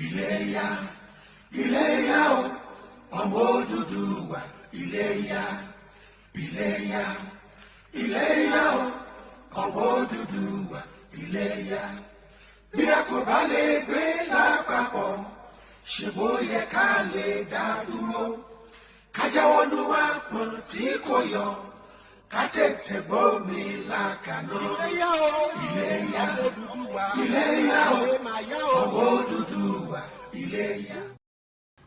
Iléyá, Iléyá o, ọmọ Oduduwa. Iléyá, Iléyá, Iléyá o, ọmọ Oduduwa. Iléyá. Bí a kò bá lè gbé lápapọ̀, ṣe bó yẹ ká lè dá dúró. Ká jáwọ́ nú àpọ̀n tí kò yọ, ká tètè gbómi lákàná. Iléyá o, Iléyá, Iléyá o, ọmọ Oduduwa. Iléyá.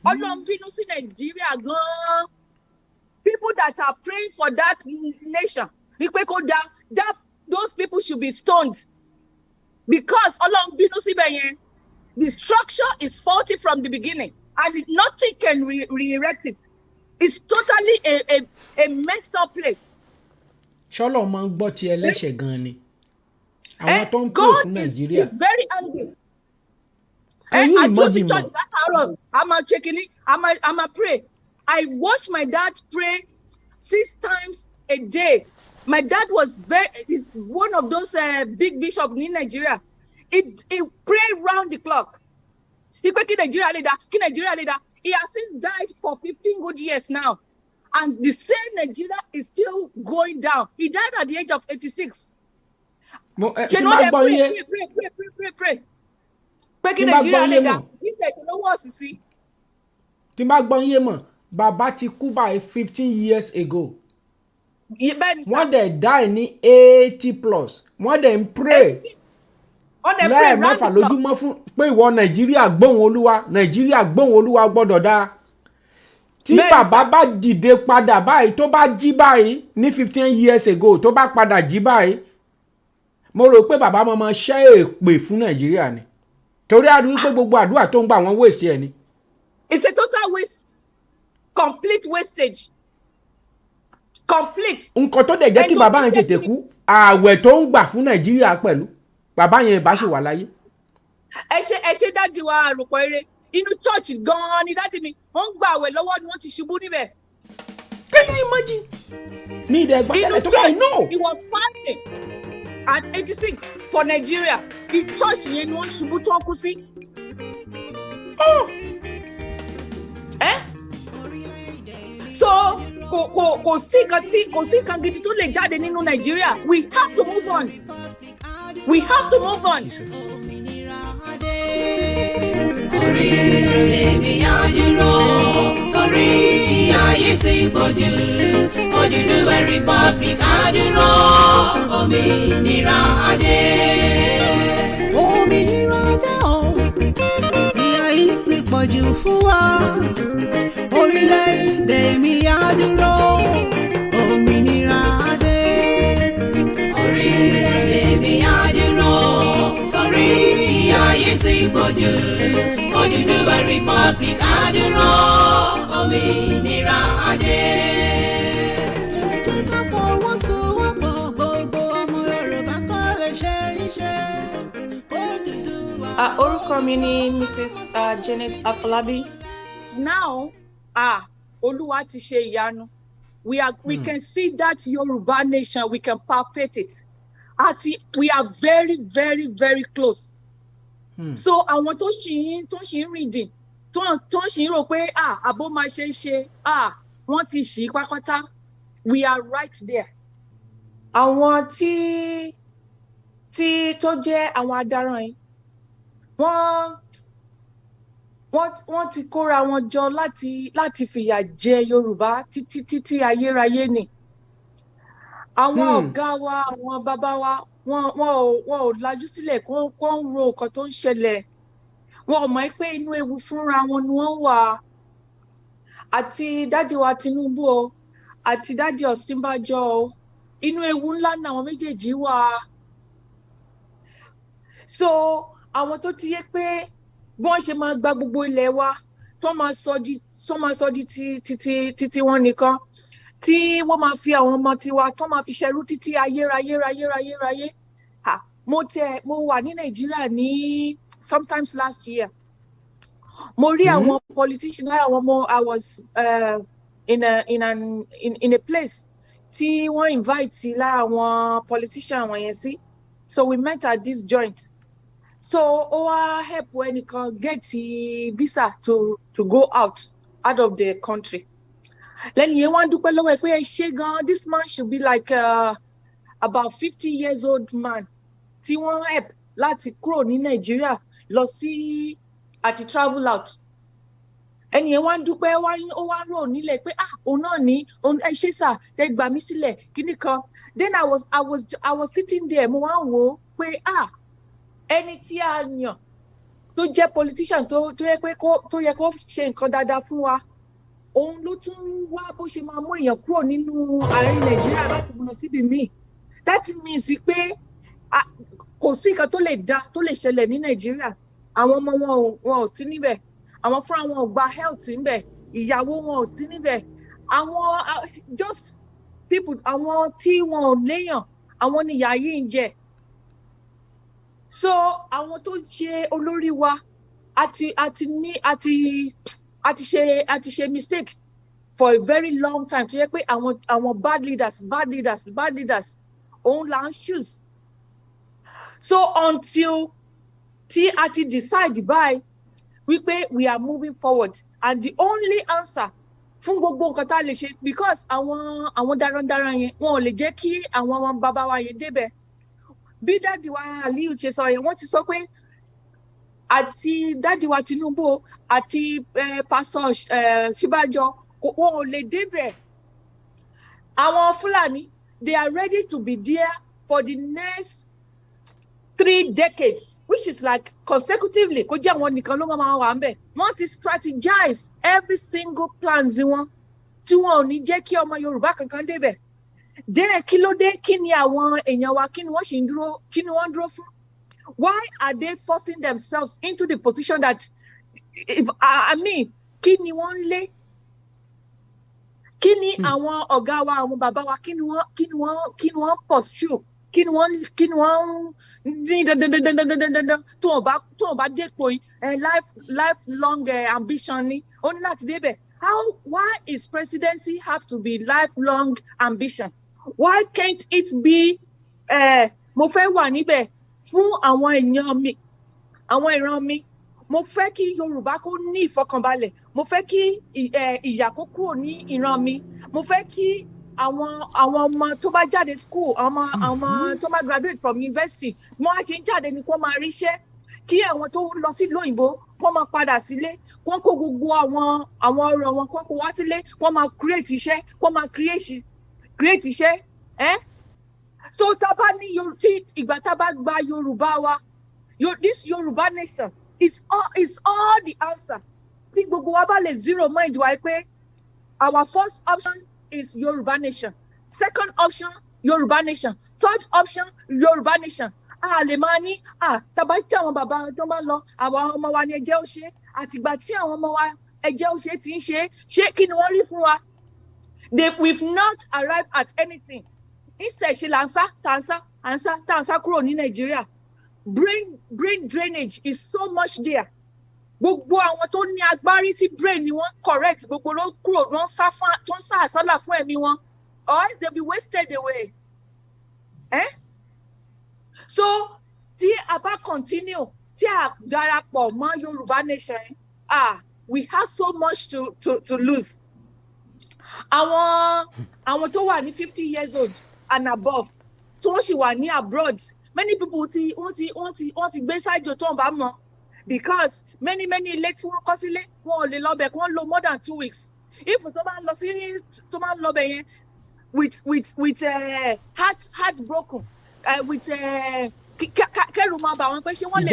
Ọlọ́run bínú sí Nàìjíríà gan-an. People that are praying for that nation, those people should be stoned. Because Ọlọ́run bínú síbẹ̀ yẹn, the structure is faulty from the beginning, and nothing can re-erect it. It's totally a messed up place. Ṣọ́lọ̀ máa ń gbọ́ ti ẹlẹ́ṣẹ̀ gan-an ni. Àwọn tó ń pè fún Nàìjíríà. God is very angry. Can you I go to imagine? church that hour. I'm a pray. I watch my dad pray 6 times a day. My dad is one of those big bishops in Nigeria. He pray round the clock. He Nigeria leader. He has since died for 15 good years now. And the same Nigeria is still going down. He died at the age of 86. Pray. Pé Nigeria leader. He said, you know what, see? Tí má gbọ́ yé mọ̀, bàbá ti kú by 15 years ago. Wọ́n dẹ̀ die ní 80 plus. Wọ́n dẹ̀ ń pray. Lẹ́ẹ̀mẹ́fà lójúmọ́ fún pé ìwọ Nàìjíríà gbóhùn Olúwa, Nàìjíríà gbóhùn Olúwa gbọ́dọ̀ dá. Tí bàbá bá dìde padà báyìí, tó bá jí báyìí ní 15 years ago, tó bá padà jí báyìí, mo rò pé bàbá máa ṣẹ́ èpè fún Nàìjíríà ni. Torí àdúrà pé gbogbo àdúrà tó ń gbà wọ́n waste ẹ̀ ni. It's a total waste. Complete wastage. Complete. Nǹkan tó dẹ̀ jẹ́ kí bàbá yẹn tètè kú, ààwẹ̀ tó ń gbà fún Nàìjíríà pẹ̀lú. Bàbá yẹn bá ṣe wà láyé. Ẹ ṣe dáàdi wa àròpọ̀ eré. Inú church gan-an ni dáàdi mi. Wọ́n ń gbà àwẹ̀ lọ́wọ́ ni wọ́n ti ṣubú níbẹ̀. Can you imagine? Me there, but I know. He was fighting at 86 for Nigeria. The church yẹn ni wọ́n ṣubú tó kú sí. So kò sí nǹkan gidi tó lè jáde nínú Nigeria. We have to move on. We have to move on. Orílẹ̀-èdè mi á dúró torí ìyà yìí ti pọ̀jù. Oduduwa Republic á dúró, òmìnira á dé. Òmìnira dé o, ìyà yìí ti pọ̀jù fún wa. Orílẹ̀-èdè mi á dúró, òmìnira á dé. Orílẹ̀-èdè mi á dúró torí ìyà yìí ti pọ̀jù. Oduduwa Republic á dúró, òmìnira á dé. Ẹ jẹ́ ká fọwọ́sowọ́pọ̀, gbogbo ọmọ Yorùbá kó lè ṣe iṣẹ́ Oduduwa. Orúkọ mi ni Mrs. Janet Afolabi. Now, Olúwa ti ṣe ìyanu. We can see that Yoruba nation, we can palpate it. We are very, very, very close. So àwọn tó ṣì ń rìndìn, tó ṣì ń rò pé àbó máa ṣe wọ́n ti ṣì pápátá. We are right there. Àwọn tó jẹ́ àwọn adarán yìí, wọ́n ti kóra wọn jọ láti fìyà jẹ Yorùbá títí ayérayé ni. Àwọn ọ̀gá wa, àwọn bàbá wa, wọn ò lajú sílẹ̀ kó ń ro nǹkan tó ń ṣẹlẹ̀. Wọn ò mọ̀ pé inú ewu fúnra wọn ni wọ́n wà. Àti dádì wa Tinubu o, àti dádì Ọ̀ṣínbàjò o, inú ewu ńlá ni àwọn méjèèjì wà. So àwọn tó ti yé pé bí wọ́n ṣe máa gba gbogbo ilẹ̀ wa, tó máa sọ di títí wọn nìkan, tí wọ́n máa fi àwọn ọmọ tiwa tó máa fi ṣẹrú títí ayérayé. Mo wà ní Nàìjíríà ní sometimes last year. Mo rí àwọn politicians, I was in a place tí wọ́n invite lára àwọn politicians wọ̀nyẹn sí. So we met at this joint. So our help when you can get a visa to go out of the country. Then you want to this man should be like about 50 years old man. Tí wọ́n help láti kúrò ní Nigeria lọ sí àti travel out. Ẹni yẹn wá ń dúpẹ́ ó wá ń rò nílẹ̀ pé òun náà ní ẹ ṣé sà tẹ gbà mí sílẹ̀ kíní kan. Then I was sitting there mo wá ń wò ó pé ẹni tí a yàn tó jẹ́ politician tó yẹ pé tó yẹ kó ṣe nǹkan dáadáa fún wa òun ló tún wá bó ṣe máa mú èèyàn kúrò nínú àárín Nàìjíríà láti mú lọ síbi míì. That means pé kò sí nǹkan tó lè dá tó lè ṣẹlẹ̀ ní Nàìjíríà àwọn ọmọ wọn ò sí níbẹ̀ àwọn fúnra wọn ò gba health níbẹ̀ ìyàwó wọn ò sí níbẹ̀ àwọn just people àwọn tí wọn ò léèyàn àwọn ni ìyà yìí ń jẹ. So àwọn tó ṣe olórí wa àti ṣe mistakes for a very long time tó yẹ pé àwọn bad leaders òun là ń choose. So until tí a ti decide by wípé we are moving forward and the only answer fún gbogbo nǹkan tá a lè ṣe because àwọn darandaran yẹn wọn ò lè jẹ́ kí àwọn bàbá wa yẹn débẹ̀. Bí dáàdi wa Aliyu ṣe sọ yẹn wọ́n ti sọ pé àti dáàdi wa Tinubu àti pastor Ṣíbàjọ wọn ò lè débẹ̀. Àwọn Fúlàní they are ready to be there for the next 3 decades, which is like consecutively. Kó jẹ́ àwọn nìkan ló máa wà ń bẹ̀. Wọ́n ti strategize every single plan wọn tí wọn ò ní jẹ́ kí ọmọ Yorùbá kankan débẹ̀. Dẹ́rẹ̀ kí ló dé kí ni àwọn èèyàn wa kí ni wọ́n ṣì ń dúró kí ni wọ́n dúró fún? Why are they forcing themselves into the position that kí ni wọ́n ń lé? Kí ni àwọn ọ̀gá wa àwọn bàbá wa kí ni wọ́n pursue? Kí ni wọ́n ní dandandandandandandan tó wọn bá dépò lifelong ambition ni ó ní láti débẹ̀. Why is presidency have to be lifelong ambition? Why can't it be mo fẹ́ wà níbẹ̀ fún àwọn èèyàn mi àwọn ìran mi mo fẹ́ kí Yorùbá kó ní ìfọkànbalẹ̀ mo fẹ́ kí ìyà kó kúrò ní ìran mi mo fẹ́ kí àwọn ọmọ tó bá jáde school àwọn tó bá graduate from university wọ́n á ṣe ń jáde ní kó máa ríṣẹ́ kí àwọn tó lọ sí ìlú òyìnbó kó máa padà sílé kó kó gbogbo àwọn ọrọ̀ wọn kó wá sílé kó máa create iṣẹ́ kó máa create iṣẹ́ so tá bá ní tí ìgbà tá bá gba Yorùbá wa this Yorùbá nation is all the answer tí gbogbo wa bá lè zero mind wa pé our first option is Yoruba nation. Second option, Yoruba nation. Third option, Yoruba nation. Lè máa ní tàbá tí àwọn bàbá tó máa ń lọ àwọn ọmọ wa ní ẹjẹ́ ó ṣe àtìgbà tí àwọn ọmọ wa ẹjẹ́ ó ṣe ti ń ṣe kí ni wọ́n rí fún wa? We've not arrived at anything. Instead ṣe là ń sá kúrò ní Nàìjíríà. Brain drainage is so much there. Gbogbo àwọn tó ní agbárí tí brain ni wọ́n correct gbogbo ló kúrò wọ́n tó ń sá àsálà fún ẹ̀mí wọn or else they be wasted away. So tí a bá continue tí a darapọ̀ mọ́ Yorùbá nation we have so much to lose. Àwọn tó wà ní 50 years old and above tí wọ́n sì wà ní abroad many people wọ́n ti gbé sáájò tó ń bá mọ̀. Because many ilé tí wọ́n kọ́ sílé wọn ò lè lọ bẹ̀ kí wọ́n lò more than 2 weeks. If tó máa ń lọ bẹ̀ yẹn with heart broken with kẹ́rù máa bà wọ́n pé ṣé wọ́n lè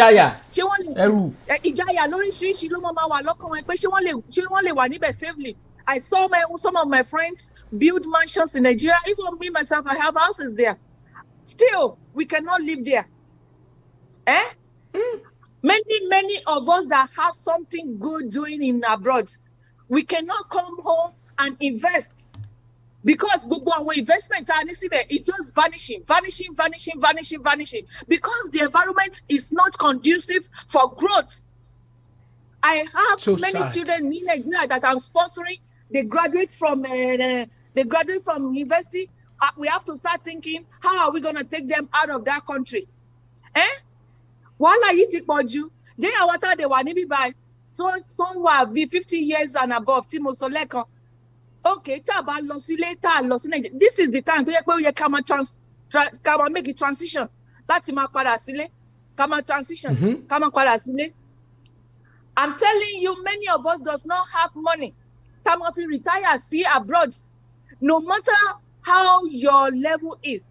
ìjáyà lóríṣiríṣi ló máa wà lọ́kàn wọn pé ṣé wọ́n lè wà níbẹ̀ safely. I saw some of my friends build mansions in Nigeria. Even me myself, I have houses there. Still, we cannot live there. Many of us that have something good doing in abroad, we cannot come home and invest because gbogbo àwọn investment tá a ní síbẹ̀ is just vanishing because the environment is not conducive for growth. I have many children in Nigeria that I'm sponsoring. They graduate from university. We have to start thinking, how are we going to take them out of that country? wàhálà yìí ti pọ̀ jù dé àwọn tá a dé wà níbí báyìí tó ń wà bí 50 years and above tí mo sọ lẹ́ẹ̀kan okay tá a bá lọ sílé tá a lọ sí Nàìjíríà this is the time tó yẹ pé ó yẹ ká máa make a transition láti máa padà sílé ká máa transition ká máa padà sílé. I'm telling you, many of us does not have money. Tá máa fi retire sí abroad. No matter how your level is,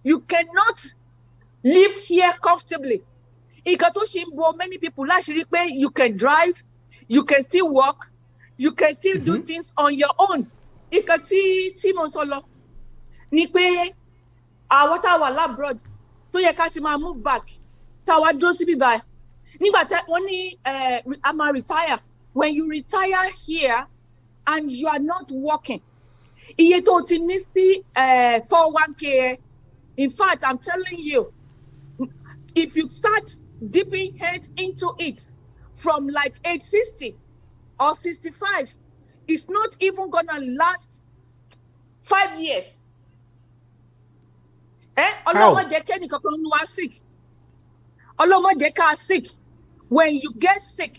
you cannot live here comfortably. Ìkan tó ṣe ń bo many people láṣìírí pé you can drive, you can still work, you can still do things on your own. Ìkan tí mo sọ lọ ni pé àwọn tá a wà labroad tó yẹ ká ti máa move back tá a wá dúró síbí báyìí. Nígbà tí wọ́n ní a máa retire, when you retire here and you are not working, iye tó ti ní sí 401k, in fact, I'm telling you, if you start dipping head into it from like age 60 or 65, it's not even gonna last 5 years. Ọlọ́mọ jẹ́ kẹ́nìkan kan wá sick. Ọlọ́mọ jẹ́ ká sick. When you get sick,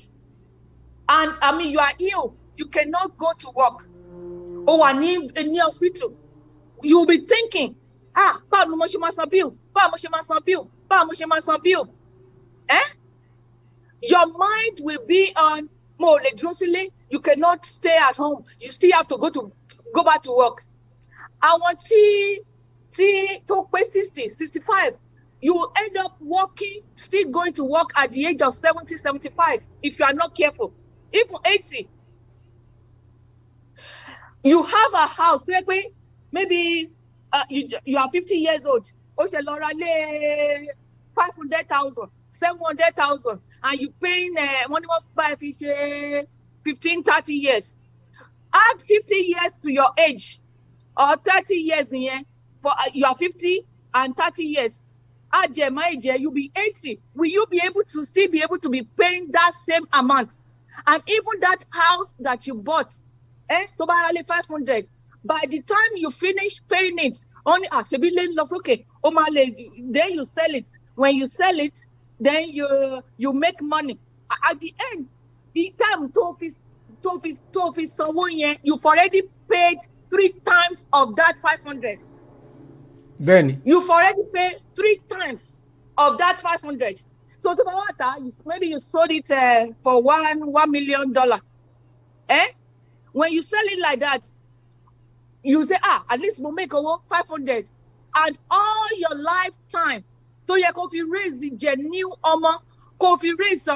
and I mean you are ill, you cannot go to work. Or in the hospital, you will be thinking, báwo ni mo ṣe máa san bill? Báwo mo ṣe máa san bill? Báwo mo ṣe máa san bill? Your mind will be on mo lè dúró sílé. You cannot stay at home. You still have to go back to work. Àwọn tí tó pé 60, 65. You will end up working, still going to work at the age of 70, 75, if you are not careful. Even 80. You have a house, maybe you are 50 years old. 500,000, 700,000, and you paying 15, 30 years. Add 50 years to your age, or 30 years in here, you are 50 and 30 years. You'll be 80. Will you be able to still be able to be paying that same amount? And even that house that you bought, to 500. By the time you finish paying it, only okay. Then you sell it. When you sell it, then you make money. At the end, the time you've already paid 3 times of that 500. Benny. You've already paid 3 times of that 500. So maybe you sold it for $1 million. When you sell it like that, you say, at least we'll make over 500. And all your lifetime, so you can raise the genuine raise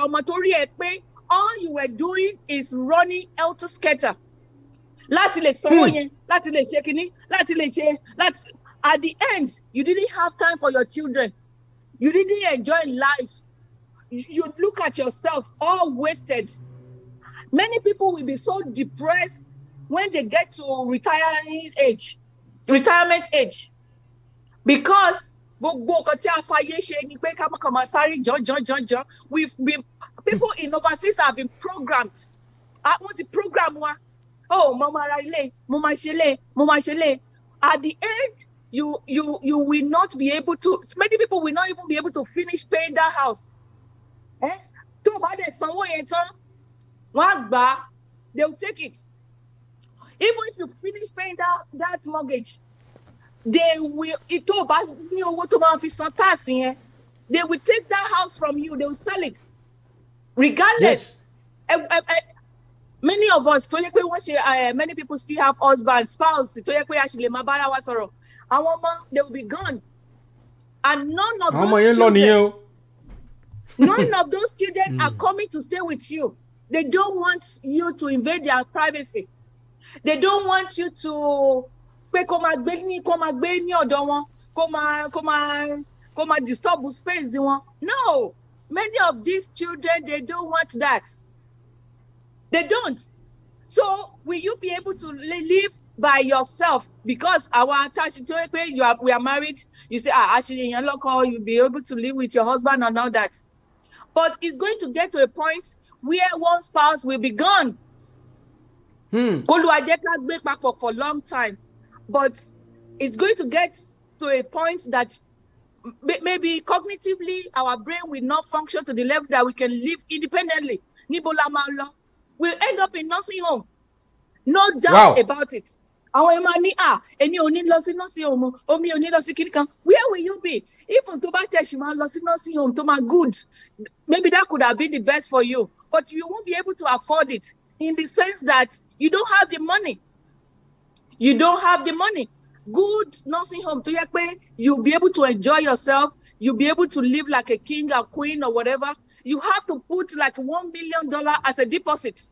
all you were doing is running helter-skelter. At the end, you didn't have time for your children. You didn't enjoy life. You look at yourself all wasted. Many people will be so depressed when they get to retirement age, because people in overseas have been programmed. I want to program one. Oh, mama shele. At the end, you will not be able to. Many people will not even be able to finish paying that house. They will take it. Even if you finish paying that mortgage, they will they will take that house from you. They will sell it, regardless. Yes. Many of us, many people still have husbands, spouse. They will be gone, and none of those children are coming to stay with you. They don't want you to invade their privacy. They don't want you to disturb space. No, many of these children, they don't want that. They don't. So will you be able to live by yourself? Because our attachment, we are married. You say, actually, you'll be able to live with your husband and all that. But it's going to get to a point where one spouse will be gone. For a long time. But it's going to get to a point that maybe cognitively our brain will not function to the level that we can live independently. Nibola Malo, we'll end up in nursing home. No doubt about it. Where will you be? Even to nursing home, to my good, maybe that could have been the best for you, but you won't be able to afford it in the sense that you don't have the money. You don't have the money. Good nursing home, you'll be able to enjoy yourself. You'll be able to live like a king or queen or whatever. You have to put like $1 million as a deposit.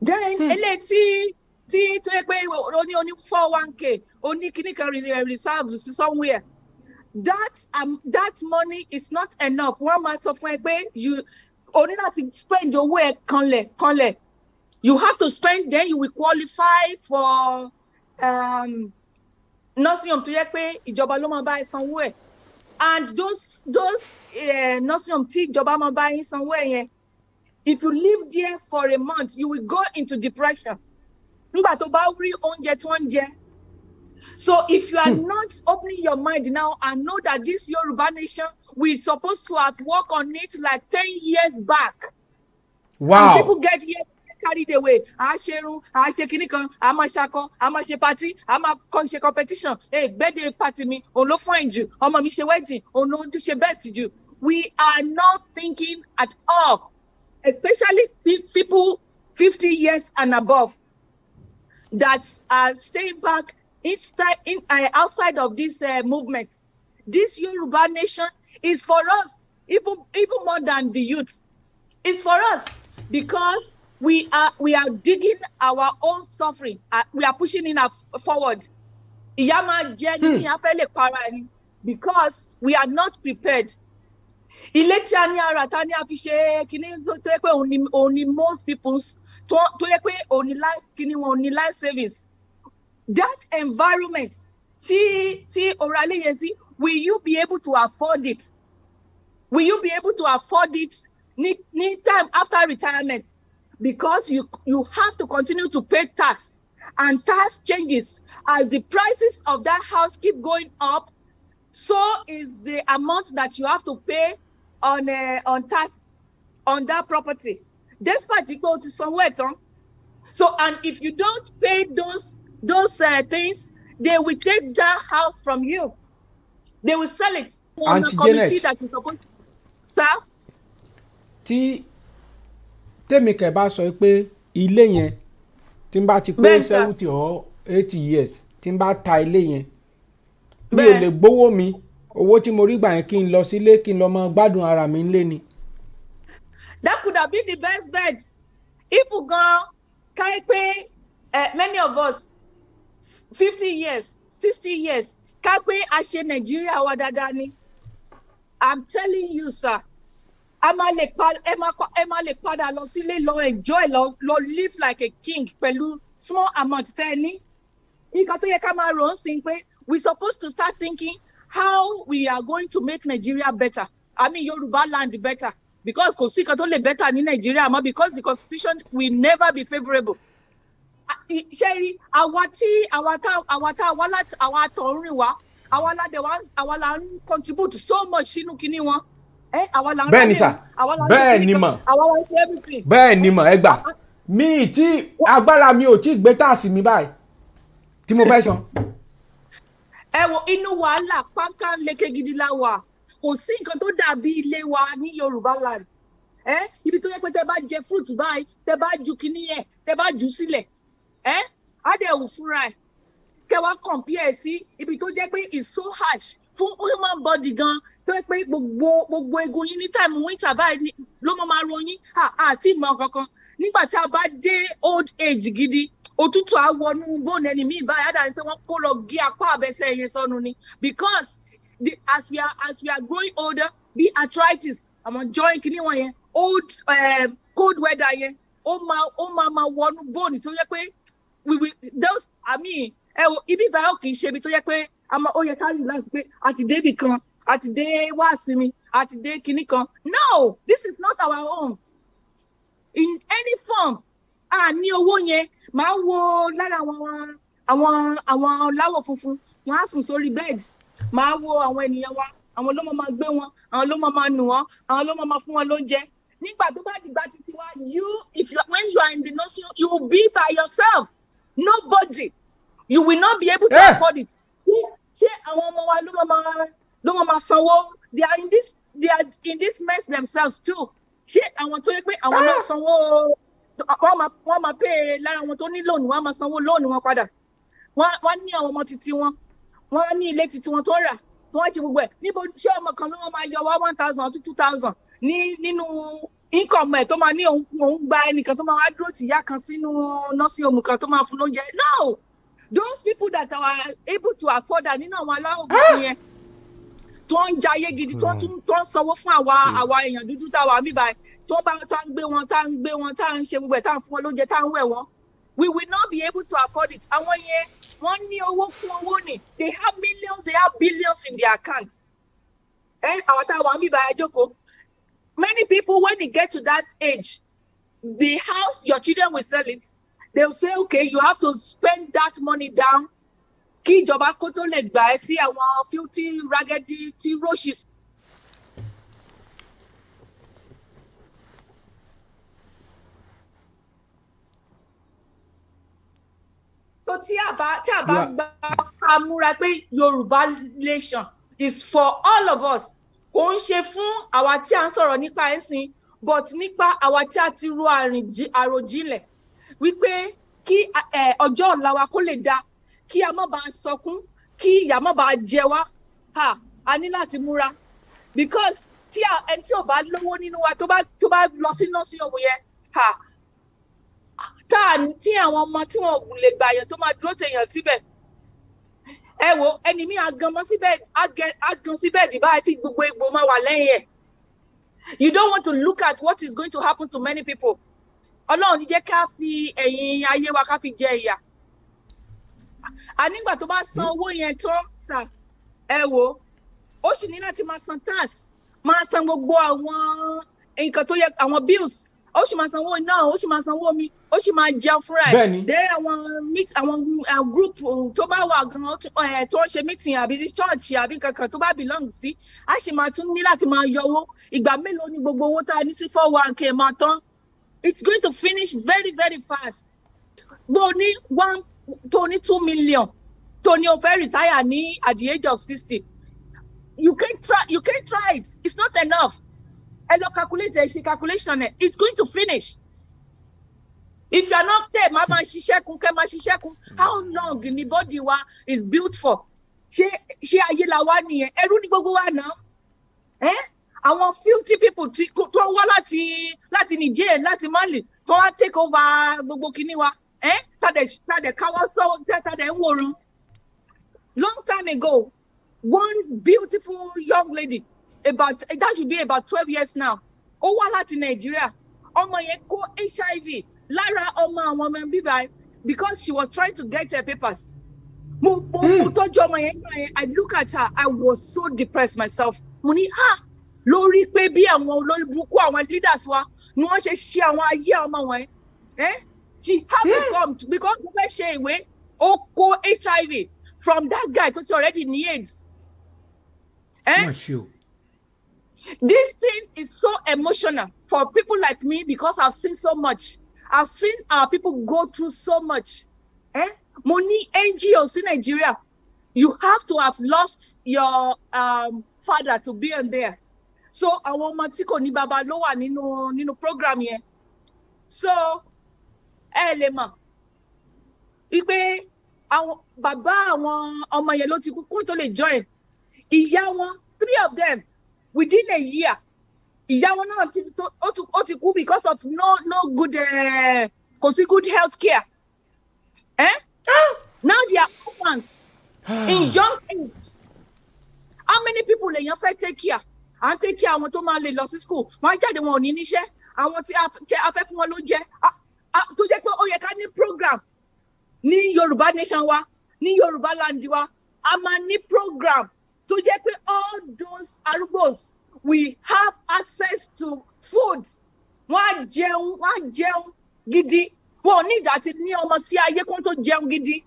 Then, only 401k, only reserve somewhere. That money is not enough. One month of you only not to spend your way conle. You have to spend, then you will qualify for nursing home to ìjọba ló máa buy somewhere. And those nursing home ìjọba máa buy somewhere. If you live there for a month, you will go into depression. So if you are not opening your mind now and know that this Yoruba nation, we're supposed to have worked on it like 10 years back. Wow. And people get here carried away. Party, competition. Hey, birthday party me, no find you. Me wedding, no do best to you. We are not thinking at all. Especially people 50 years and above that are staying back outside of this movement. This Yoruba nation is for us, even more than the youth. It's for us because we are digging our own suffering. We are pushing it forward. Because we are not prepared. Most people's only life savings. That environment, will you be able to afford it? Will you be able to afford it need time after retirement? Because you have to continue to pay tax, and tax changes as the prices of that house keep going up. So is the amount that you have to pay on tax on that property. Despite you go to somewhere, so and if you don't pay those things, they will take that house from you. They will sell it on a committee that is supposed to sell. Tí tèmi kẹ̀ bá sọ pé ilé yẹn tí n bá ti pé 70 or 80 years tí n bá ta ilé yẹn mi ò lè gbowó mi owó tí mo rí gbà yẹn kí n lọ sílé kí n lọ mọ gbádùn ara mi nílé ni. That could have been the best bet. If we go carry pay many of us 50 years, 60 years, carry pay Ashe Nigeria wa dada ni. I'm telling you, sir. Emma le padà lọ sílé lọ enjoy lọ live like a king pẹ̀lú small amount tẹ́ni. Nǹkan tó yẹ ká máa rò ó sí pé we're supposed to start thinking how we are going to make Nigeria better. I mean Yoruba land better. Because kò sí kan tó lè better ní Nigeria mọ́, because the constitution will never be favourable. Ṣẹ́rí àwa tọ̀rìn wa àwa la ń contribute so much sínú kíní wọn. Bẹ́ẹ̀ ni sà, bẹ́ẹ̀ ni mà, bẹ́ẹ̀ ni mà, ẹ gbà mi tí agbára mi ò tí gbé táàsì mi báyìí tí mo fẹ́ san. Ẹ wo inú wàhálà pàǹkà lékè gidi la wà, kò sí nǹkan tó dàbí ilé wa ní Yorùbá land. Ibi tó yẹ pé tẹ bá jẹ fruit báyìí, tẹ bá ju kíní yẹn, tẹ bá jù sílẹ̀, á dẹ̀ wù fúnra ẹ̀. Kẹ wá compare sí ibi tó jẹ́ pé it's so harsh fún human body gan, tó yẹ pé gbogbo egun yín ní time winter báyìí ló máa ròyìn àti ìmọ̀ kankan. Nígbà tá a bá dé old age gidi, òtútù á wọnú bone ẹni míì báyìí, á dàbí pé wọ́n kó lọ gé apá àbẹ́sẹ̀ yẹn sọnù ni. Because as we are growing older, be arthritis, àwọn joint kìíní wọn yẹn, old cold weather yẹn, ó máa wọnú bone tó yẹ pé those I mean ibi ìbáyọ̀ kì í ṣe ibi tó yẹ pé ó yẹ ká relax pé àti débì kan àti dé wá sinmi àti dé kinní kan. No, this is not our home in any form. Ní owó yẹn máa wo lára àwọn láwọ̀ funfun, wọ́n á sùn sórí bed, máa wo àwọn ènìyàn wa, àwọn ló máa gbé wọn, àwọn ló máa nù wọn, àwọn ló máa fún wọn lóúnjẹ. Nígbà tó bá dìgbà títí wá, when you are in the nursing, you will be by yourself. Nobody. You will not be able to afford it. Ṣé àwọn ọmọ wa ló máa sanwó? They are in this mess themselves too. Ṣé àwọn tó yẹ pé àwọn náà sanwó, wọ́n máa pay lára àwọn tó ní loan, wọ́n máa sanwó loan wọn padà. Wọ́n ní àwọn ọmọ títí wọn, wọ́n ní ilé títí wọn tó rà, wọ́n ti gbogbo ẹ̀. Níbo ṣé ọmọ kan ló máa yọ wá 1,000 or 2,000 nínú income ẹ̀ tó máa ní òun gba ẹnìkan tó máa wá dúró tìyá kan sínú nursing home kan tó máa fún lóúnjẹ? No, those people that are able to afford that nínú àwọn aláwọ̀ bíi yẹn tó ń jayé gidi tó ń sanwó fún àwa èèyàn dúdú táwa mi báyìí tó ń gbé wọn tá ń ṣe gbogbo ẹ̀ tá ń fún wọn lóúnjẹ tá ń wẹ̀ wọ́n. We will not be able to afford it. Àwọn yẹn wọ́n ní owó fún owó ni. They have millions, they have billions in their account. Àwọn táwa mi báyìí jókòó. Many people, when they get to that age, the house, your children will sell it. They'll say, okay, you have to spend that money down. Kí ìjọba kó tó lè gbà ẹ́ sí àwọn filthy, raggedy, roaches. So tí a bá gbà á múra pé Yorùbá nation is for all of us. Kò ń ṣe fún àwa tí a ń sọ̀rọ̀ nípa ẹ̀sìn, but nípa àwa tí a ti ro àròjinlẹ̀ wípé kí ọjọ́ ọ̀la wa kó lè dá, kí a má bàa sọkún, kí ìyà má bàa jẹ wá. A ní láti múra, because ẹni tí ò bá lówó nínú wa tó bá lọ sí nursing home yẹn, tí àwọn ọmọ tí wọn ò lè gbàyàn tó máa dúró tèèyàn síbẹ̀. Ẹ wo ẹni mi agan síbẹ̀ dìbà tí gbogbo egbò máa wà lẹ́yìn ẹ̀. You don't want to look at what is going to happen to many people. Ọlọ́run ní jẹ́ ká fi ẹ̀yìn ayé wa ká fi jẹ ìyà. Nígbà tó bá san owó yẹn tán sà, ẹ wo ó sì ní láti máa san tax, máa san gbogbo àwọn nǹkan tó yẹ, àwọn bills. Ó sì máa sanwó iná, ó sì máa sanwó omi, ó sì máa jẹun fúnra ẹ̀. Dé àwọn group tó bá wà gan tó ń ṣe meeting àbí church àbí kankan tó bá belong sí, a sì máa tún ní láti máa yọ owó. Ìgbà mélòó ni gbogbo owó tá a ní sí 401k máa tán? It's going to finish very, very fast. Bó ní 2 million tó ní o fẹ́ retire ní at the age of 60. You can't try it. It's not enough. Calculation, it's going to finish. If you are not there, mama ṣiṣẹ́. How long the body wa is built for? Ṣé ayé la wá nìyẹn? Ẹrú ni gbogbo wa náà. Àwọn filthy people tó wá láti Niger, láti Mali, tó wá take over gbogbo kinní wa. Tàdé káwọ́ sọ tàdé ń wòrun. Long time ago, one beautiful young lady, that should be about 12 years now, ó wá láti Nigeria. Ọmọ yẹn kó HIV lára ọmọ àwọn ọmọ bíbá because she was trying to get her papers. Mo tọ́jú ọmọ yẹn. I look at her, I was so depressed myself. Mo ní lórí pé bí àwọn olórí burúkú àwọn leaders wa ni wọ́n ṣe àwọn ayé ọmọ wọn. She had to come because mo fẹ́ ṣe ìwé, ó kó HIV from that guy tó ti already ní AIDS. This thing is so emotional for people like me because I've seen so much. I've seen our people go through so much. Money NGOs in Nigeria, you have to have lost your father to be in there. So àwọn ọmọ tí kò ní bàbá ló wà nínú program yẹn. So lè mọ̀ wípé àwọn bàbá àwọn ọmọ yẹn ló ti kú kó tó lè join. Ìyá wọn, 3 of them, within a year, ìyá wọn náà ó ti kú because of no good kò sí good health care. Now they are orphans in young age. How many people lèèyàn fẹ́ take care? À ń take care àwọn tó máa lè lọ sí school. Wọ́n á jáde wọn ò ní níṣẹ́. Àwọn tí a fẹ́ fún wọn ló jẹ́. Tó jẹ́ pé ó yẹ ká ní program ní Yorùbá nation wa, ní Yorùbá land wa. A máa ní program tó jẹ́ pé all those arúgbós we have access to food. Wọ́n á jẹun gidi. Wọ́n ò ní ìdá ti ní ọmọ sí ayé kó tó jẹun gidi.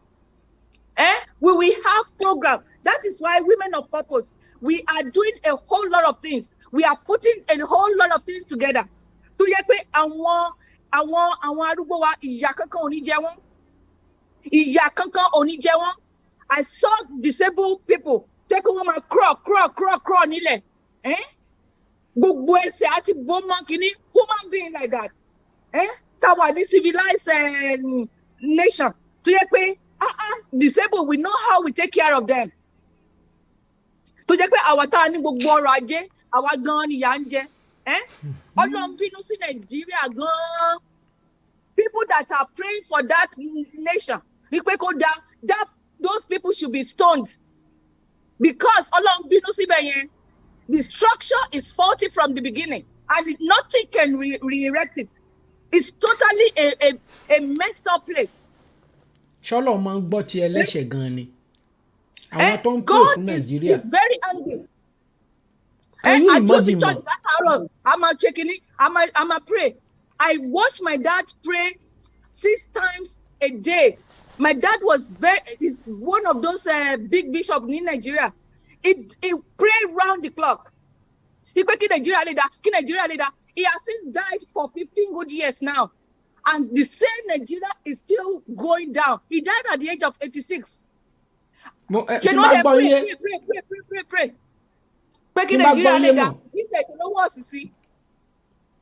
We will have program. That is why Women of Purpose, we are doing a whole lot of things. We are putting a whole lot of things together. To yẹ pé àwọn arúgbó wa ìyà kankan ò ní jẹ wọ́n. Ìyà kankan ò ní jẹ wọ́n. I saw disabled people take one man crawl nílẹ̀. Gbogbo ẹsẹ̀ àti bọ́mọ kìíní human being like that. Táwa ní civilized nation. To yẹ pé disabled, we know how we take care of them. To jẹ́ pé àwa tá a ní gbogbo ọrọ̀ ajé, àwa gan ni ìyà ń jẹ. Ọlọ́run bínú sí Nàìjíríà gan. People that are praying for that nation, wípé kó that those people should be stoned. Because Ọlọ́run bínú síbẹ̀ yẹn, the structure is faulty from the beginning and nothing can re-erect it. It's totally a messed up place. Ṣọ́lọ̀ máa ń gbọ́ ti ẹlẹ́ṣẹ̀ gan ni. Àwọn tó ń pè fún God Nàìjíríà. is very angry. Can you I go to imagine? church that hour. I'm a pray. I watch my dad pray 6 times a day. My dad is one of those big bishops in Nigeria. He prayed round the clock. He Nigeria leader. He has since died for 15 good years now. And the same Nigeria is still going down. He died at the age of 86. Pray. Nigeria leader. He said, you know what, Sisi?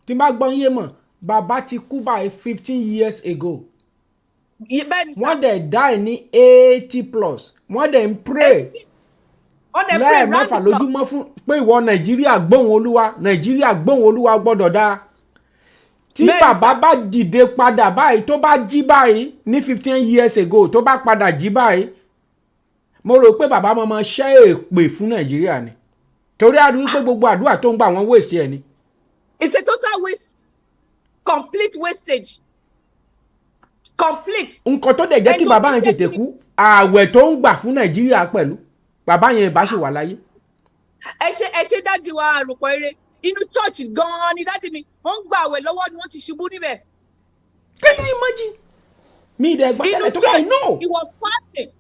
Tí bá gbọ́ yé mọ̀, bàbá ti kú by 15 years ago. Wọ́n dẹ̀ die ní 80 plus. Wọ́n dẹ̀ ń pray. Lẹ́ẹ̀mẹ́fà lójúmọ́ fún pé ìwọ Nàìjíríà gbóhùn Olúwa gbọ́dọ̀ dá. Tí bàbá bá dìde padà báyìí tó bá jí báyìí ní 15 years ago tó bá padà jí báyìí, mo rò pé bàbá máa ṣẹ́ èpè fún Nàìjíríà ni. Torí a rí pé gbogbo àdúrà tó ń gbà wọ́n waste ẹ̀ ni. It's a total waste. Complete wastage. Complete. Nǹkan tó dẹ̀ jẹ́ kí bàbá yẹn tètè kú, ààwẹ̀ tó ń gbà fún Nàìjíríà pẹ̀lú. Bàbá yẹn bá ṣe wà láyé. Ẹ ṣe dáàdi wa àròpọ̀ eré. Inú church gan-an ni dáàdi mi. Wọ́n ń gbà àwẹ̀ lọ́wọ́ ni wọ́n ti ṣubú níbẹ̀. Can you imagine? Me there, but I know. He was fasting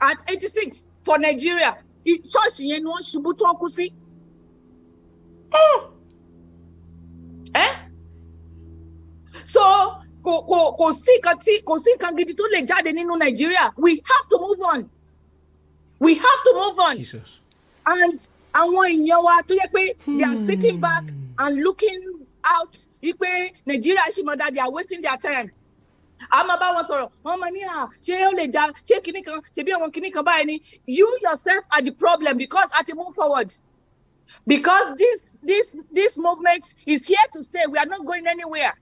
at 86 for Nigeria. Church yẹn ni wọ́n ṣubú tó kú sí. So kò sí nǹkan gidi tó lè jáde nínú Nigeria. We have to move on. We have to move on. Jesus. And àwọn èèyàn wa tó yẹ pé they are sitting back and looking out. Ipe Nigeria ṣì mọ̀ that they are wasting their time. Àmọ́ bá wọn sọ̀rọ̀, wọ́n máa ní ṣé ó lè dá ṣé kinní kan ṣe bí àwọn kinní kan báyìí ni. You yourself are the problem because at a move forward. Because this movement is here to stay. We are not going anywhere.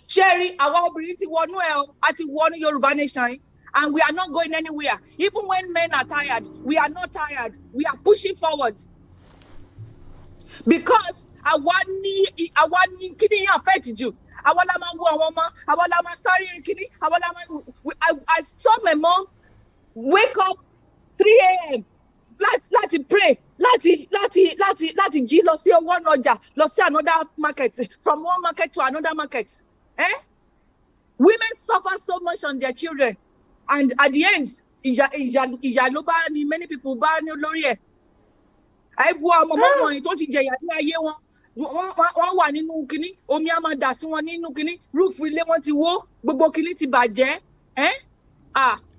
Sherry, àwa obìnrin ti wọnú ẹ̀ àti wọnú Yorùbá nation, and we are not going anywhere. Even when men are tired, we are not tired. We are pushing forward. Because àwa ní kíni yẹn affect jù. Àwa la máa wo àwọn ọmọ, àwa la máa sáré kíni, àwa la máa. I saw my mom wake up 3 a.m. láti pray, láti jí lọ sí one ọjà, lọ sí another market, from one market to another market. Women suffer so much on their children, and at the end, ìyà ló bá ní many people bá ní lórí ẹ̀. Àìbú ọmọ wọn tó ti jẹyà ní ayé wọn. Wọ́n wà nínú kíní, omi á máa dà sí wọn nínú kíní, roof ilé wọn ti wó, gbogbo kíní ti bàjẹ́.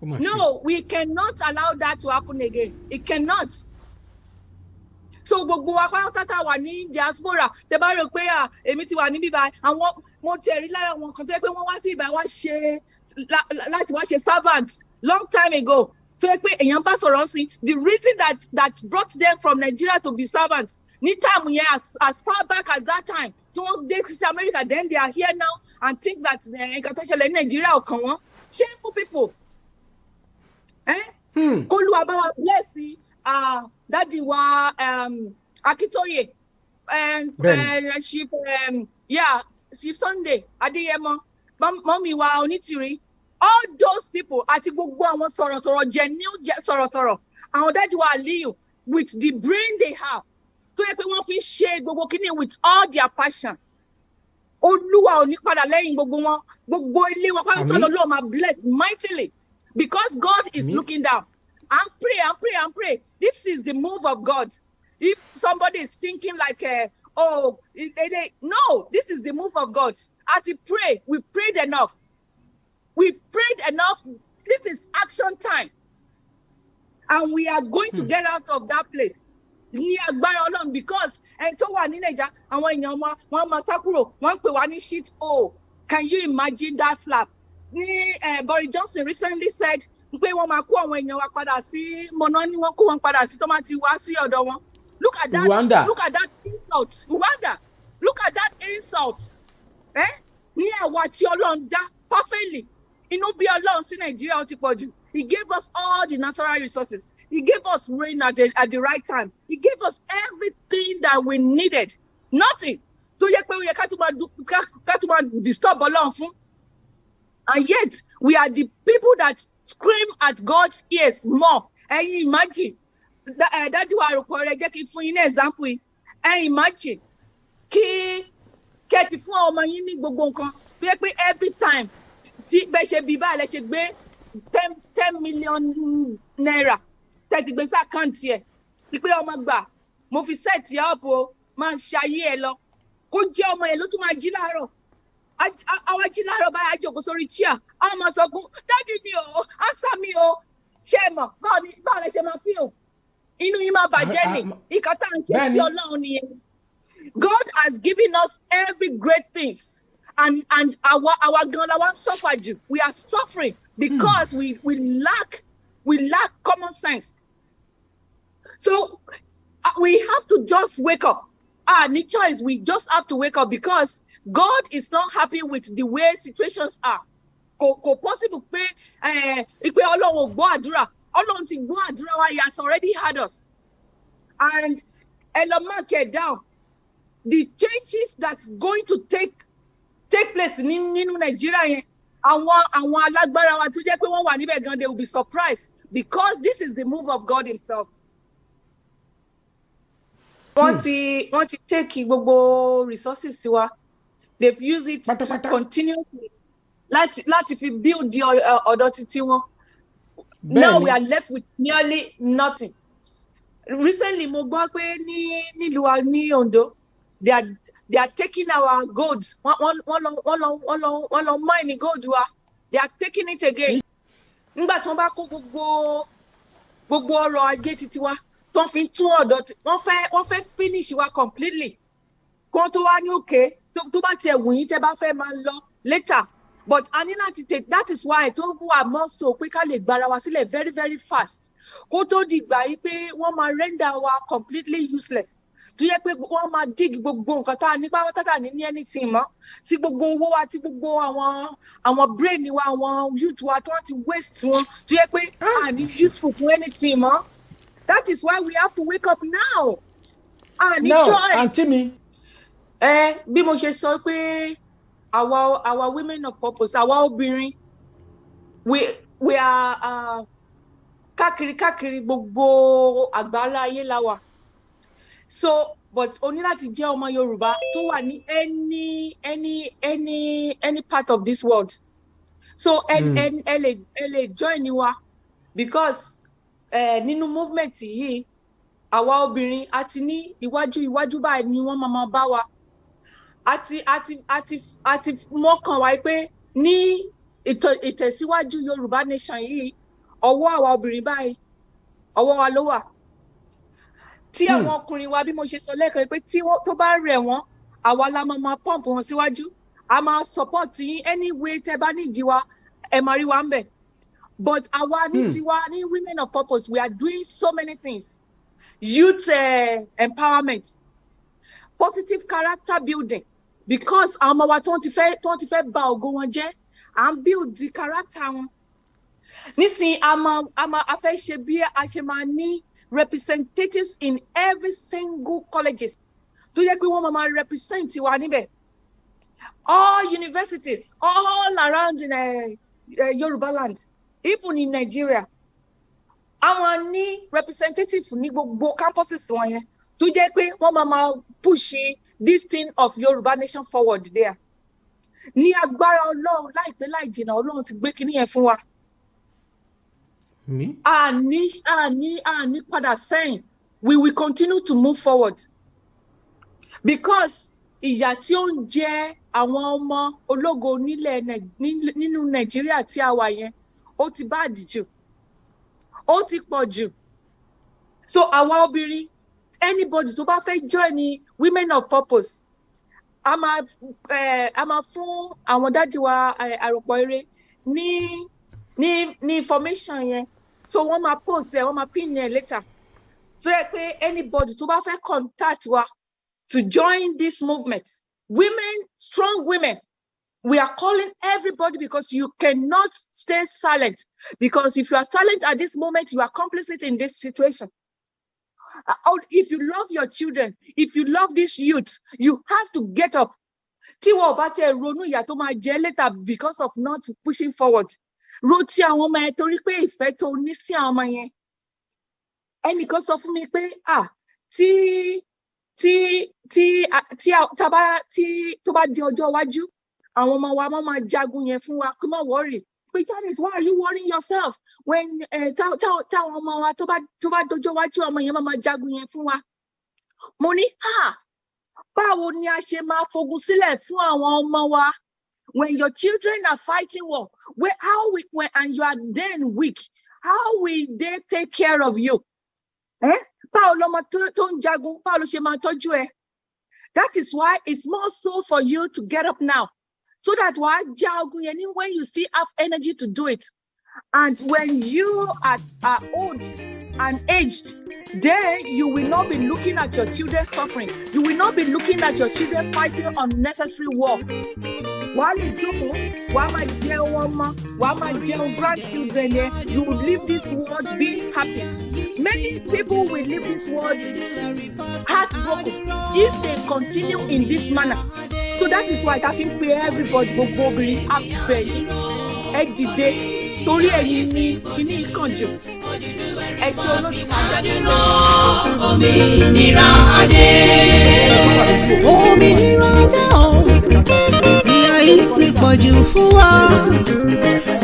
No, we cannot allow that to happen again. It cannot. So gbogbo wa pátá wà ní diaspora, tẹ́ bá rò pé èmi ti wà ní bíbá, àwọn mo tẹ̀rí lára wọn kan tó yẹ pé wọ́n wá sí ìbá láti wá ṣe servant long time ago. So yẹ pé èèyàn bá sọ̀rọ̀ sí, the reason that brought them from Nigeria to be servants, ní time yẹn as far back as that time, tí wọ́n dé sí America, then they are here now and think that nǹkan tó ṣẹlẹ̀ ní Nigeria ò kàn wọ́n. Shameful people. Kó lu àbáwá bless Daddy wa Akitoye and Chief Sunday Adeyemo, Mommy wa Onitiri, all those people àti gbogbo àwọn sọ̀rọ̀sọ̀rọ̀ genuine sọ̀rọ̀sọ̀rọ̀, àwọn Daddy wa Aliyu with the brain they have, tó yẹ pé wọ́n fi ṣe gbogbo kíní with all their passion. Olúwa ò ní padà lẹ́yìn gbogbo wọn, gbogbo ilé wọn pátá lọ́lọ́run máa bless mightily. because God is looking down. And pray. This is the move of God. If somebody is thinking like, no, this is the move of God. As we pray, we've prayed enough. We've prayed enough. This is action time. And we are going to get out of that place. Because can you imagine that slap? Boris Johnson recently said, look at that. Rwanda. Look at that insult. Rwanda. Look at that insult. Perfectly. He gave us all the natural resources. He gave us rain at the right time. He gave us everything that we needed. Nothing. So disturb along. And yet, we are the people that scream at God's ears more. And you imagine, that's why I give you an example. And imagine, every time, 10 million naira. 30 gbèsè account here. Ipe ọmọ gbà. Mo fi set ya up o. Ma ṣayé ẹ lọ. Kó jẹ́ ọmọ ẹ ló tún máa jí láàárọ̀. Àwa jí láàárọ̀ bá a jókòó sórí chair. A máa sọ fún daddy mi o, answer mi o. Ṣé mọ̀ báwo lẹ ṣe máa feel? Inú yín máa bàjẹ́ ni. Ìkà tá ń ṣe sí Ọlọ́run nìyẹn. God has given us every great things. And our gan suffer you. We are suffering because we lack common sense. So we have to just wake up. No choice. We just have to wake up because God is not happy with the way situations are. Kò possible pé ipe Ọlọ́run ò gbọ́ àdúrà. Ọlọ́run ti gbọ́ àdúrà wa. He has already had us. And mark it down. The changes that's going to take place nínú Nigeria yẹn, àwọn alágbára wa tó jẹ́ pé wọ́n wà níbẹ̀ gan, they will be surprised because this is the move of God himself. Wọ́n ti take gbogbo resources wa. They've used it to continuously láti fi build the ọ̀dọ̀ títí wọn. Now we are left with nearly nothing. Recently mo gbọ́ pé ní Ondo, they are taking our gold. One mine gold. They are taking it again. Nígbà tí wọ́n bá kó gbogbo ọrọ̀ ajé títí wa, tó fi tún ọ̀dọ̀ wọ́n fẹ́ finish wa completely. Kó tó wá ní òkè tó bá tiẹ̀ wù yín tẹ́ bá fẹ́ máa lọ later. But a ní láti take, that is why tó wà mọ́ so pé ká lè gbára wa sílẹ̀ very very fast. Kó tó dìgbà yìí pé wọ́n máa render wa completely useless. Tó yẹ pé wọ́n máa dig gbogbo nǹkan tá a ní pàápàá tá a ní anything mọ́. Tí gbogbo owó wa, tí gbogbo àwọn brain wa, àwọn youth wa tó wọ́n ti waste wọn. Tó yẹ pé a ní useful for anything mọ́. That is why we have to wake up now. A ní choice. Àǹtí mi. Bí mo ṣe sọ pé our women of purpose, àwa obìnrin, we are káàkiri gbogbo àgbáńlá ayé la wà. So, but only láti jẹ́ ọmọ Yorùbá tó wà ní any part of this world. So, ẹ lè join wa because nínú movement yìí, àwa obìnrin àti ní iwájú báyìí ni wọ́n máa bá wa. Àti mọ́kàn wá pé ní ìtẹ̀síwájú Yorùbá nation yìí, ọwọ́ àwa obìnrin báyìí, ọwọ́ wa ló wà. Tí àwọn ọkùnrin wa bí mo ṣe sọ lẹ́ẹ̀kan pé tó bá rẹ̀ wọ́n, àwa la máa pump wọn síwájú. A máa support yín any way tẹ́ bá nídìí wa, ẹ máa rí wa ń bẹ̀. But àwa ní tiwa ní women of purpose, we are doing so many things. Youth empowerment, positive character building, because àwọn ọmọ wa tó ti fẹ́ bà ògo wọn jẹ́, à ń build the character wọn. Nísìnyí a fẹ́ ṣe bí a ṣe máa ní representatives in every single colleges tó yẹ pé wọ́n máa represent wa níbẹ̀. All universities all around in Yoruba land, even in Nigeria, àwọn ní representative ní gbogbo campuses wọn yẹn tó jẹ́ pé wọ́n máa push this thing of Yoruba nation forward there. Ní agbára Ọlọ́run láìpẹ́ láì jìnnà Ọlọ́run ti gbé kinní yẹn fún wa. Àní padà sẹ́yìn. We will continue to move forward. Because ìyà tí ó ń jẹ àwọn ọmọ ológo nínú Nàìjíríà tí a wà yẹn, ó ti bad jù. Ó ti pọ̀ jù. So àwa obìnrin, anybody tó bá fẹ́ join ni women of purpose, a máa fún àwọn dájú wa àròpọ̀ eré ní information yẹn. So wọ́n máa post ẹ̀, wọ́n máa pin ẹ̀ later. So yẹ pé anybody tó bá fẹ́ contact wa to join this movement, women, strong women, we are calling everybody because you cannot stay silent. Because if you are silent at this moment, you are complicit in this situation. If you love your children, if you love this youth, you have to get up. Tí wọ́n bá tẹ ronú ìyà tó máa jẹ later because of not pushing forward. Ro ti àwọn ọmọ yẹn torí pé ìfẹ́ tó ní sí àwọn ọmọ yẹn. Ẹnìkan sọ fún mi pé tó bá di ọjọ́ iwájú, àwọn ọmọ wa máa jagun yẹn fún wa, kí má worry. But Janet, why are you worrying yourself when táwọn ọmọ wa tó bá dọjọ́ iwájú ọmọ yẹn máa jagun yẹn fún wa? Mo ní báwo ni a ṣe máa fogun sílẹ̀ fún àwọn ọmọ wa when your children are fighting war? And you are then weak, how will they take care of you? Báwo lọmọ tó ń jagun, báwo ló ṣe máa tọ́jú ẹ? That is why it's more so for you to get up now. So that when you still have energy to do it. And when you are old and aged, then you will not be looking at your children suffering. You will not be looking at your children fighting unnecessary war. While you do, grandchildren, you will leave this world being happy. Many people will leave this world heartbroken if they continue in this manner. So that is why I can pay everybody go be happy. Ejide torí ẹ̀yin ni kíní ìkànjù. Ẹ ṣe olódùmarè. Òmìnira adé. Òmìnira adé o. Ìyà yìí ti pọ̀jù fún wa.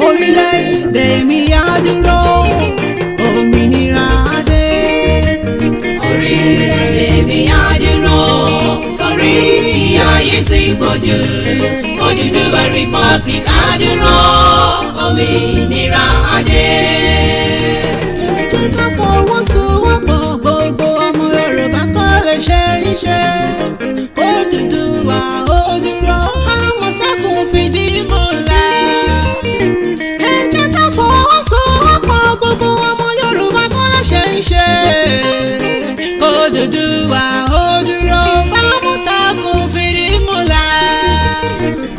Orílẹ̀-èdè mi á dúró. Òmìnira adé. Orílẹ̀-èdè mi á dúró. Torí ìyà yìí ti pọ̀jù. Oduduwa Republic á dúró. Òmìnira adé. Ẹ jẹ́ ká fọwọ́sowọ́pọ̀, gbogbo ọmọ Yorùbá kó lè ṣe iṣẹ́. Oduduwa ó dúró, Àmọ̀tẹ́kùn fìdí múlẹ̀. Ẹ jẹ́ ká fọwọ́sowọ́pọ̀, gbogbo ọmọ Yorùbá kó lè ṣe iṣẹ́. Oduduwa ó dúró, Àmọ̀tẹ́kùn fìdí múlẹ̀.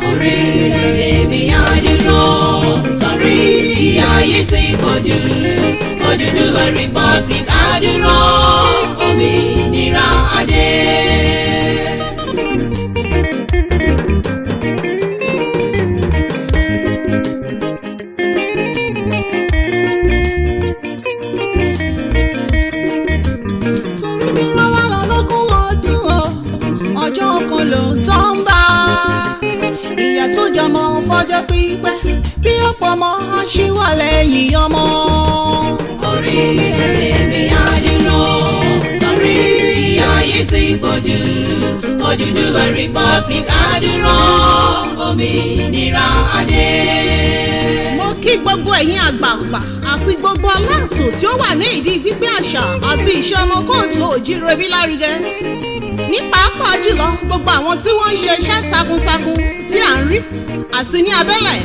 Orílẹ̀-èdè mi á dúró. Torí ìyà yìí ti pọ̀jù. Oduduwa Republic á dúró. Òmìnira adé. Torí mi lọ́wọ́ lọ́lọ́kùn ọdún o, ọjọ́ kan ló ń tọ́ ń bá. Ìyà tó jọmọ fọjọ́ pípẹ́, bí ọ̀pọ̀ ọmọ ṣíwọ́ lẹ́yìn ọmọ. Orílẹ̀-èdè mi á dúró. Torí ìyà yìí ti pọ̀jù. Oduduwa Republic á dúró. Òmìnira adé. Mo kí gbogbo ẹ̀yin àgbààgbà àti gbogbo aláàtò tí ó wà ní ìdí gbígbé àṣà àti ìṣe ọmọ kóòtù òjíire lárugẹ. Ní pàápàá jùlọ gbogbo àwọn tí wọ́n ń ṣe iṣẹ́ takuntakun tí à ń rí àti ní abẹ́lẹ̀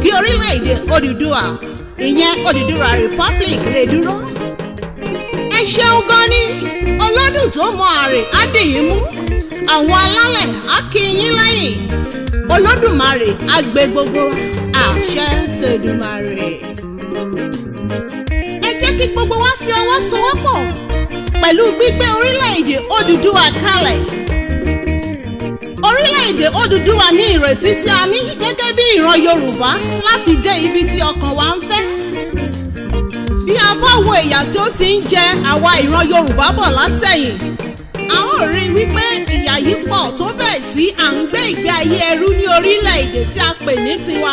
kí orílẹ̀-èdè Oduduwa, ìyẹn Oduduwa Republic lè dúró. Ẹ ṣeun gan ni, ọlọ́dún tó mọ àrè á dìyín mú. Àwọn alálẹ̀ á kí yín lẹ́yìn. Olódùmarè á gbé gbogbo àṣẹ tèdùmarè. Ẹ jẹ́ kí gbogbo wa fi ọwọ́ sowọ́pọ̀ pẹ̀lú gbígbé orílẹ̀-èdè Oduduwa kalẹ̀. Orílẹ̀-èdè Oduduwa ní ìrètí tí a ní gẹ́gẹ́ bí ìran Yorùbá láti dé ibi tí ọkàn wa ń fẹ́. Bí a bá wo ìyà tí ó ti ń jẹ àwa ìran Yorùbá bọ̀ látẹ̀yìn, a ó rí wípé ìyà yìí pọ̀ tó bẹ́ẹ̀ tí à ń gbé ìgbé ayé ẹrú ní orílẹ̀-èdè tí a pè ní tiwa.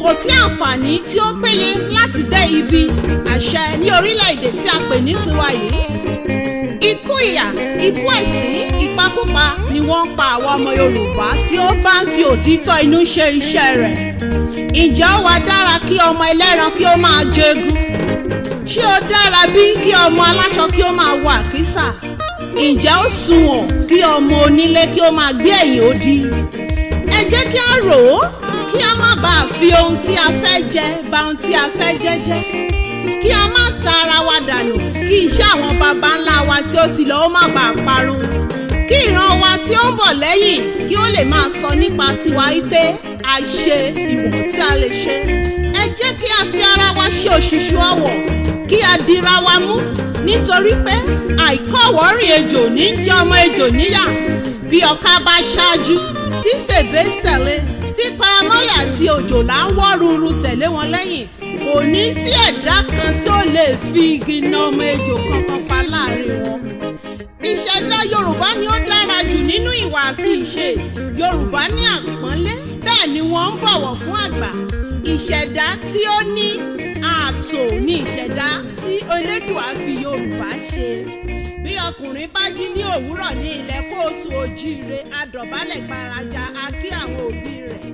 Kò kò sí àǹfààní tí ó péye láti dé ibi àṣẹ ní orílẹ̀-èdè tí a pè ní tiwa yìí. Ikú ìyà, ikú ẹ̀sín, ìpakúpa ni wọ́n ń pa àwọn ọmọ Yorùbá tí ó bá ń fi òtítọ́ inú ṣe iṣẹ́ rẹ̀. Ǹjẹ́ ó wá dára kí ọmọ ẹlẹ́ran kí ó máa jẹgun? Ṣé ó dára bí kí ọmọ aláṣọ kí ó máa wọ àkísà? Ǹjẹ́ ó sunwọ̀n kí ọmọ onílé kí ó máa gbé ẹ̀yìn odi? Ẹ jẹ́ kí a rò ó kí a má bàa fi ohun tí a fẹ́ jẹ bà ohun tí a fẹ́ jẹ jẹ́. Kí a má ta ara wa dànù kí iṣẹ́ àwọn baba ńlá wa tí ó ti lọ ó má bàa parun. Kí ìran wa tí ó ń bọ̀ lẹ́yìn kí ó lè máa sọ nípa tiwa wípé a ṣe ìwọ̀n tí a lè ṣe. Ẹ jẹ́ kí a fi ara wa ṣe òṣùṣù ọwọ̀ kí a dira wa mú nítorí pé àìkọ́wọ́rìn ejò ní jẹ́ ọmọ ejò níyà. Bí ọ̀ká bá ṣáájú tí sèbé tẹ̀lé tí paramọ́lẹ̀ àti òjòlá ń wọ́ ruru tẹ̀lé wọn lẹ́yìn, kò ní sí ẹ̀dá kan tí ó lè fi igi na ọmọ ejò kankan pa láàrin wọn. Ìṣẹ̀dá Yorùbá ni ó dára jù nínú ìwà àti ìṣe. Yorùbá ní àpọ́nlé, bẹ́ẹ̀ ni wọ́n ń bọ̀wọ̀ fún àgbà. Ìṣẹ̀dá tí ó ní ààtò ni ìṣẹ̀dá tí Elédùà fi Yorùbá ṣe. Bí ọkùnrin bá jí ní òwúrọ̀ ní ilẹ̀ kóòtù òjíire, a dọ̀bálẹ̀ gbalaja, a kí àwọn òbí rẹ̀.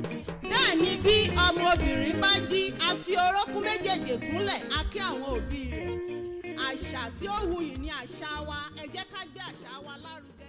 Bẹ́ẹ̀ ni bí ọmọbìnrin bá jí, a fi orókún méjèèjì kúnlẹ̀, a kí àwọn òbí rẹ̀. Àṣà tí ó wuyì ni àṣà wa, ẹ jẹ́ ká gbé àṣà wa lárugẹ.